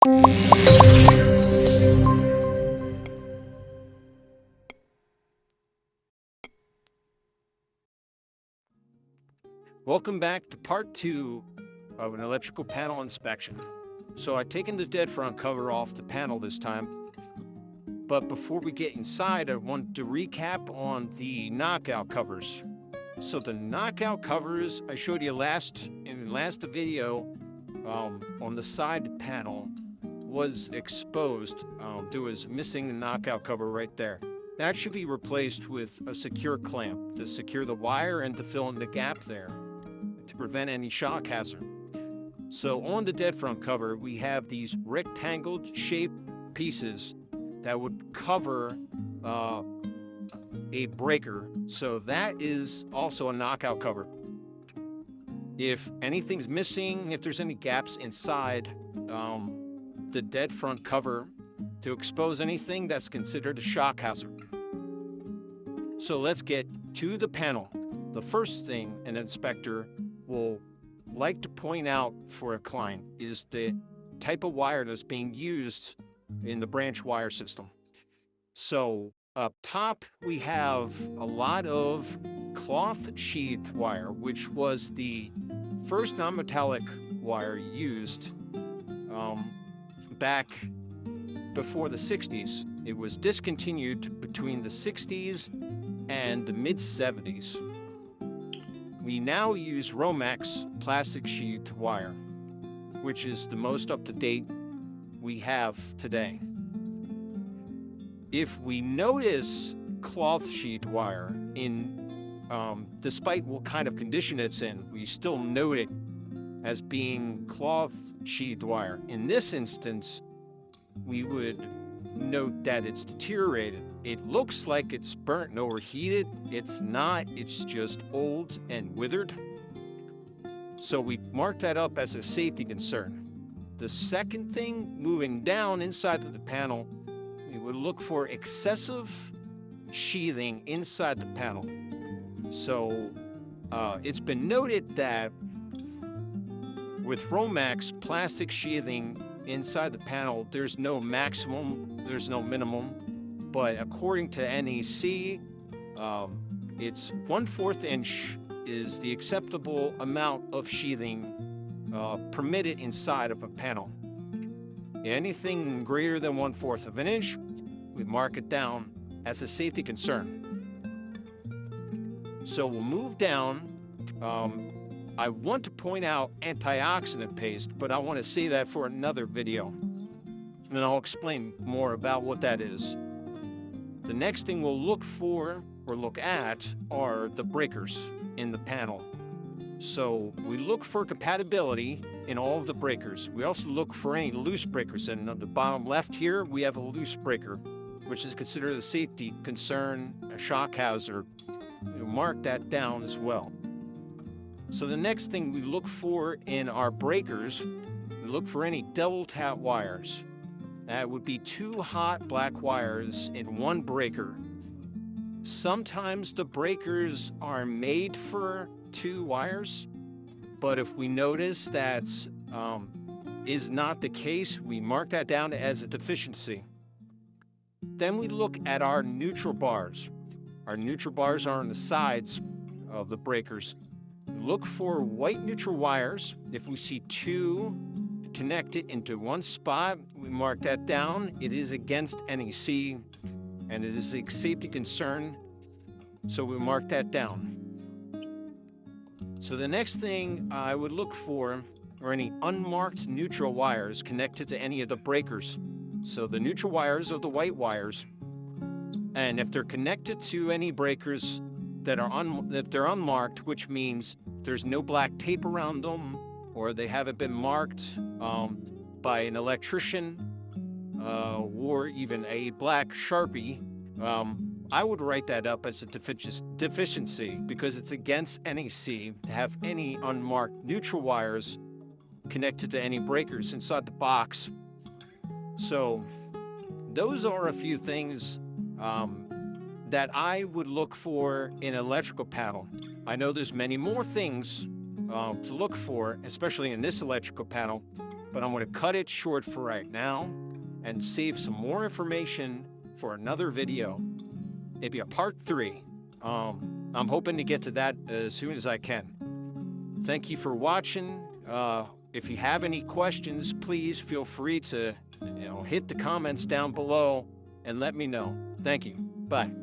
Welcome back to part 2 of an electrical panel inspection. So I've taken the dead front cover off the panel this time, but before we get inside, I want to recap on the knockout covers. So the knockout covers I showed you in the last video on the side panel was exposed. There was missing the knockout cover right there. That should be replaced with a secure clamp to secure the wire and to fill in the gap there to prevent any shock hazard. So on the dead front cover, we have these rectangle shaped pieces that would cover a breaker. So that is also a knockout cover. If anything's missing, if there's any gaps inside the dead front cover to expose anything, that's considered a shock hazard. So let's get to the panel. The first thing an inspector will like to point out for a client is the type of wire that's being used in the branch wire system. So up top, we have a lot of cloth sheath wire, which was the first non-metallic wire used back before the 60s. It was discontinued between the 60s and the mid-70s. We now use Romex plastic sheath wire, which is the most up-to-date we have today. If we notice cloth sheath wire despite what kind of condition it's in, we still note it as being cloth sheath wire. In this instance, we would note that it's deteriorated. It looks like it's burnt and overheated. It's not, it's just old and withered. So we mark that up as a safety concern. The second thing, moving down inside of the panel, we would look for excessive sheathing inside the panel. So it's been noted that with Romex plastic sheathing inside the panel, there's no maximum, there's no minimum, but according to NEC, it's 1/4 inch is the acceptable amount of sheathing permitted inside of a panel. Anything greater than 1/4 of an inch, we mark it down as a safety concern. So we'll move down. I want to point out antioxidant paste, but I want to say that for another video. And then I'll explain more about what that is. The next thing we'll look for or look at are the breakers in the panel. So we look for compatibility in all of the breakers. We also look for any loose breakers. And on the bottom left here, we have a loose breaker, which is considered a safety concern, a shock hazard. We'll mark that down as well. So the next thing we look for in our breakers, we look for any double tap wires. That would be 2 hot black wires in one breaker. Sometimes the breakers are made for 2 wires, but if we notice that is not the case, we mark that down as a deficiency. Then we look at our neutral bars. Our neutral bars are on the sides of the breakers. Look for white neutral wires. If we see 2 connected into one spot, we mark that down. It is against NEC, and it is a safety concern, so we mark that down. So the next thing I would look for are any unmarked neutral wires connected to any of the breakers. So the neutral wires are the white wires, and if they're connected to any breakers that are if they're unmarked, which means there's no black tape around them, or they haven't been marked by an electrician or even a black Sharpie, I would write that up as a deficiency because it's against NEC to have any unmarked neutral wires connected to any breakers inside the box. So those are a few things that I would look for in an electrical panel. I know there's many more things to look for, especially in this electrical panel, but I'm going to cut it short for right now and save some more information for another video, maybe a part 3. I'm hoping to get to that as soon as I can. Thank you for watching. If you have any questions, please feel free to hit the comments down below and let me know. Thank you. Bye.